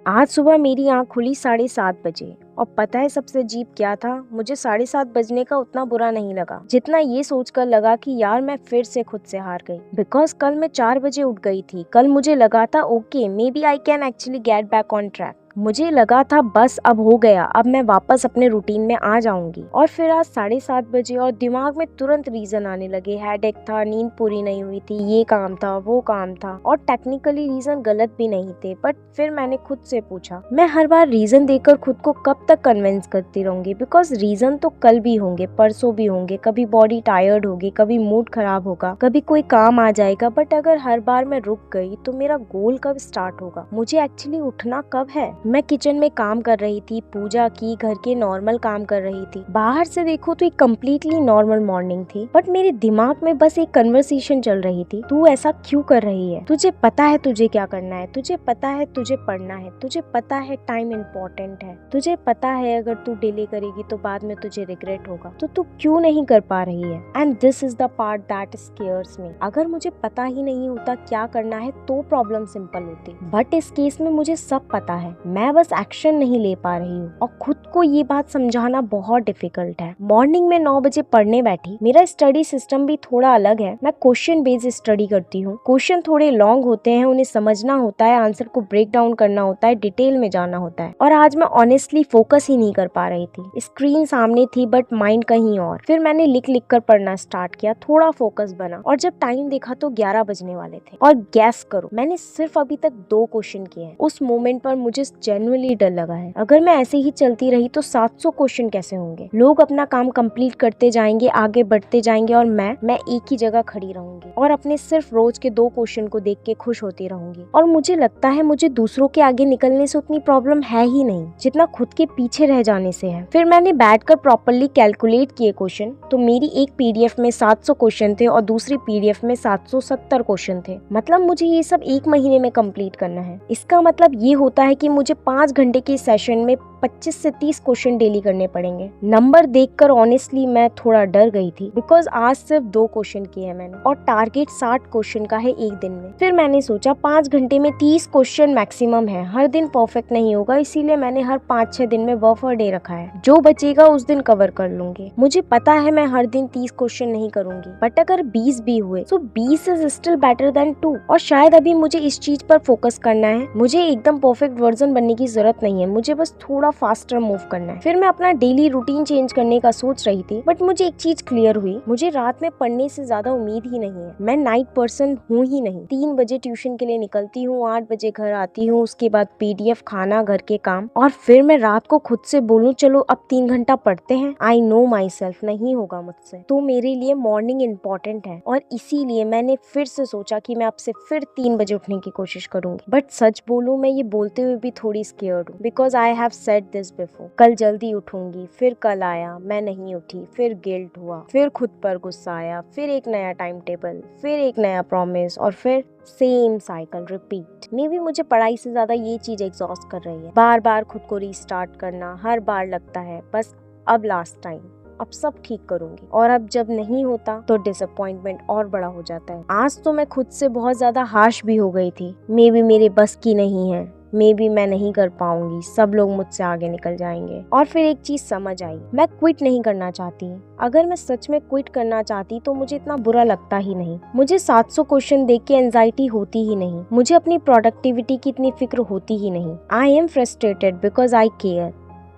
आज सुबह मेरी आँख खुली 7:30 बजे और पता है सबसे अजीब क्या था। मुझे 7:30 बजने का उतना बुरा नहीं लगा जितना ये सोचकर लगा कि यार मैं फिर से खुद से हार गई। बिकॉज कल मैं 4 बजे उठ गई थी। कल मुझे लगा था okay maybe I can actually get back on track. मुझे लगा था बस अब हो गया, अब मैं वापस अपने रूटीन में आ जाऊंगी। और फिर आज 7:30 बजे और दिमाग में तुरंत रीजन आने लगे। हेडेक था, नींद पूरी नहीं हुई थी, ये काम था, वो काम था। और टेक्निकली रीजन गलत भी नहीं थे, बट फिर मैंने खुद से पूछा मैं हर बार रीजन देकर खुद को कब तक कन्विंस करती रहूंगी। बिकॉज रीजन तो कल भी होंगे, परसों भी होंगे। कभी बॉडी टायर्ड होगी, कभी मूड खराब होगा, कभी कोई काम आ जाएगा। बट अगर हर बार मैं रुक गई तो मेरा गोल कब स्टार्ट होगा? मुझे एक्चुअली उठना कब है? मैं किचन में काम कर रही थी, पूजा की, घर के नॉर्मल काम कर रही थी। बाहर से देखो तो एक कम्प्लीटली नॉर्मल मॉर्निंग थी, बट मेरे दिमाग में बस एक कन्वर्सेशन चल रही थी। तू ऐसा क्यों कर रही है? तुझे पता है तुझे क्या करना है, तुझे पता है तुझे पढ़ना है, तुझे पता है टाइम इम्पोर्टेंट है, तुझे पता है अगर तू डिले करेगी तो बाद में तुझे रिग्रेट होगा, तो तू क्यों नहीं कर पा रही है? And this is the part that scares me. अगर मुझे पता ही नहीं होता क्या करना है तो प्रॉब्लम सिंपल होती, बट इस केस में मुझे सब पता है, मैं बस एक्शन नहीं ले पा रही हूँ। और खुद को ये बात समझाना बहुत डिफिकल्ट है। मॉर्निंग में 9 बजे पढ़ने बैठी। मेरा स्टडी सिस्टम भी थोड़ा अलग है। मैं क्वेश्चन बेस्ड स्टडी करती हूँ। क्वेश्चन थोड़े लॉन्ग होते हैं, उन्हें समझना होता है, आंसर को ब्रेक डाउन करना होता है, डिटेल में जाना होता है। और आज मैं ऑनेस्टली फोकस ही नहीं कर पा रही थी। स्क्रीन सामने थी बट माइंड कहीं और। फिर मैंने लिख लिख कर पढ़ना स्टार्ट किया, थोड़ा फोकस बना। और जब टाइम देखा तो 11 बजने वाले थे। और गैस करो, मैंने सिर्फ अभी तक 2 क्वेश्चन किए हैं। उस मोमेंट पर मुझे जेन्युइनली डर लगा है, अगर मैं ऐसे ही चलती रही तो 700 क्वेश्चन कैसे होंगे? लोग अपना काम कंप्लीट करते जाएंगे, आगे बढ़ते जाएंगे, और मैं एक ही जगह खड़ी रहूंगी और अपने सिर्फ रोज के 2 क्वेश्चन को देख के खुश होती रहूंगी। और मुझे लगता है मुझे दूसरों के आगे निकलने से उतनी प्रॉब्लम है ही नहीं जितना खुद के पीछे रह जाने से है। फिर मैंने बैठकर प्रॉपर्ली कैलकुलेट किए क्वेश्चन, तो मेरी एक पीडीएफ में 700 क्वेश्चन थे और दूसरी पीडीएफ में 770 क्वेश्चन थे। मतलब मुझे ये सब 1 महीने में कंप्लीट करना है। इसका मतलब ये होता है कि मुझे 5 घंटे के सेशन में 25 से 30 क्वेश्चन डेली करने पड़ेंगे। नंबर देखकर ऑनेस्टली मैं थोड़ा डर गई थी, बिकॉज आज सिर्फ 2 क्वेश्चन किए हैं मैंने और टारगेट 60 क्वेश्चन का है एक दिन में। फिर मैंने सोचा 5 घंटे में 30 क्वेश्चन मैक्सिमम है, हर दिन परफेक्ट नहीं होगा, इसीलिए मैंने हर 5-6 दिन में बफर डे रखा है। जो बचेगा उस दिन कवर कर लूंगी। मुझे पता है मैं हर दिन 30 क्वेश्चन नहीं करूंगी, बट अगर 20 भी हुए तो 20 इज स्टिल बेटर देन 2। और शायद अभी मुझे इस चीज पर फोकस करना है। मुझे एकदम परफेक्ट वर्जन बनने की जरूरत नहीं है, मुझे बस थोड़ा फास्टर मूव करना है। फिर मैं अपना डेली रूटीन चेंज करने का सोच रही थी, बट मुझे एक चीज क्लियर हुई, मुझे रात में पढ़ने से ज्यादा उम्मीद ही नहीं है। मैं नाइट पर्सन हूँ ही नहीं। 3 बजे ट्यूशन के लिए निकलती हूँ, 8 बजे घर आती हूँ, उसके बाद पीडीएफ, खाना, घर के काम, और फिर मैं रात को खुद से बोलूं चलो अब 3 घंटा पढ़ते हैं। आई नो माई सेल्फ, नहीं होगा मुझसे। तो मेरे लिए मॉर्निंग इम्पोर्टेंट है और इसीलिए मैंने फिर से सोचा कि मैं अब से फिर 3 बजे उठने की कोशिश करूंगी। बट सच बोलूं, मैं ये बोलते हुए भी थोड़ी स्केयर्ड हूँ, because I have said this before. कल जल्दी उठूंगी, फिर कल आया, मैं नहीं उठी, फिर गिल्ट हुआ, फिर खुद पर गुस्सा आया, फिर एक नया टाइम टेबल, फिर एक नया प्रॉमिस, और फिर same cycle repeat. May be मुझे पढ़ाई से ज्यादा ये चीज एग्जॉस्ट कर रही है। बार बार खुद को रीस्टार्ट करना, हर बार लगता है बस अब लास्ट टाइम, अब सब ठीक करूंगी, और अब जब नहीं होता तो डिसअपॉइंटमेंट और बड़ा हो जाता है। आज तो मैं खुद से बहुत ज्यादा हार्श भी हो गई थी। मे बी मेरे बस की नहीं है, मे बी मैं नहीं कर पाऊंगी, सब लोग मुझसे आगे निकल जाएंगे। और फिर एक चीज समझ आई, मैं क्विट नहीं करना चाहती। अगर मैं सच में क्विट करना चाहती तो मुझे इतना बुरा लगता ही नहीं। मुझे 700 क्वेश्चन देख के एंजाइटी होती ही नहीं। मुझे अपनी प्रोडक्टिविटी की इतनी फिक्र होती ही नहीं। I am frustrated because I care,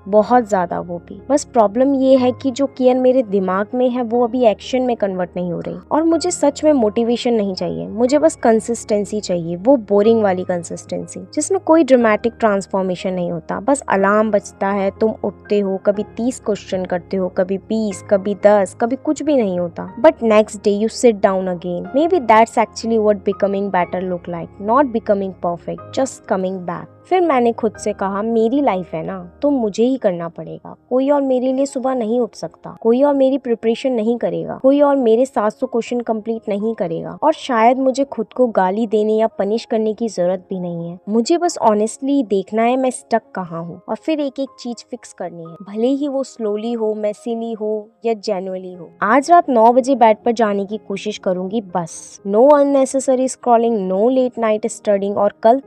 बहुत ज्यादा, वो भी। बस प्रॉब्लम ये है कि जो केयर मेरे दिमाग में है वो अभी एक्शन में कन्वर्ट नहीं हो रही। और मुझे सच में मोटिवेशन नहीं चाहिए, मुझे बस कंसिस्टेंसी चाहिए, वो बोरिंग वाली कंसिस्टेंसी जिसमें कोई ड्रामेटिक ट्रांसफॉर्मेशन नहीं होता। बस अलार्म बजता है, तुम उठते हो, कभी 30 क्वेश्चन करते हो, कभी 20, कभी 10, कभी कुछ भी नहीं होता, but next day you sit down again. May be that's actually what becoming better look like, not becoming perfect, just coming back. फिर मैंने खुद से कहा मेरी लाइफ है ना, तो मुझे ही करना पड़ेगा। कोई और मेरे लिए सुबह नहीं उठ सकता, कोई और मेरी प्रिपरेशन नहीं करेगा, कोई और मेरे 700 क्वेश्चन कंप्लीट नहीं करेगा। और शायद मुझे खुद को गाली देने या पनिश करने की जरूरत भी नहीं है। मुझे बस ऑनेस्टली देखना है मैं स्टक कहाँ हूँ, और फिर एक एक चीज फिक्स करनी है, भले ही वो स्लोली हो, मेसीली हो या जेन्युइनली हो। आज रात 9 बजे बेड पर जाने की कोशिश करूंगी बस। No unnecessary scrolling, no late night studying, और कल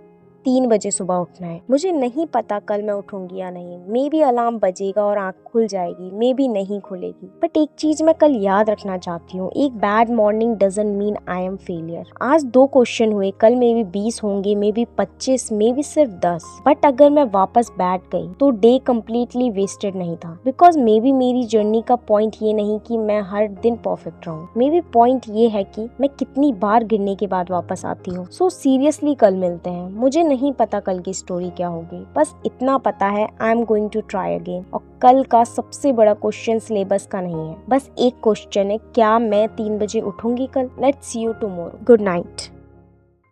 3 बजे सुबह उठना है। मुझे नहीं पता कल मैं उठूंगी या नहीं, मे बी अलार्म बजेगा और आँख खुल जाएगी, मे बी नहीं खुलेगी। बट एक चीज मैं कल याद रखना चाहती हूँ, एक bad morning doesn't mean I am failure. आज 2 क्वेश्चन हुए, कल मे बी 20 होंगे, मे बी 25, मे बी सिर्फ 10। बट अगर मैं वापस बैठ गई तो डे कम्प्लीटली वेस्टेड नहीं था। बिकॉज मे बी मेरी जर्नी का पॉइंट ये नहीं कि मैं हर दिन परफेक्ट रहूं, मे बी पॉइंट ये है कि मैं कितनी बार गिरने के बाद वापस आती हूँ। सो सीरियसली कल मिलते हैं। मुझे नहीं पता कल की स्टोरी क्या होगी, बस इतना पता है I am going to try again. और कल का सबसे बड़ा क्वेश्चन सिलेबस का नहीं है, बस एक क्वेश्चन है, क्या मैं 3 बजे उठूंगी कल? Let's see you tomorrow. Good night.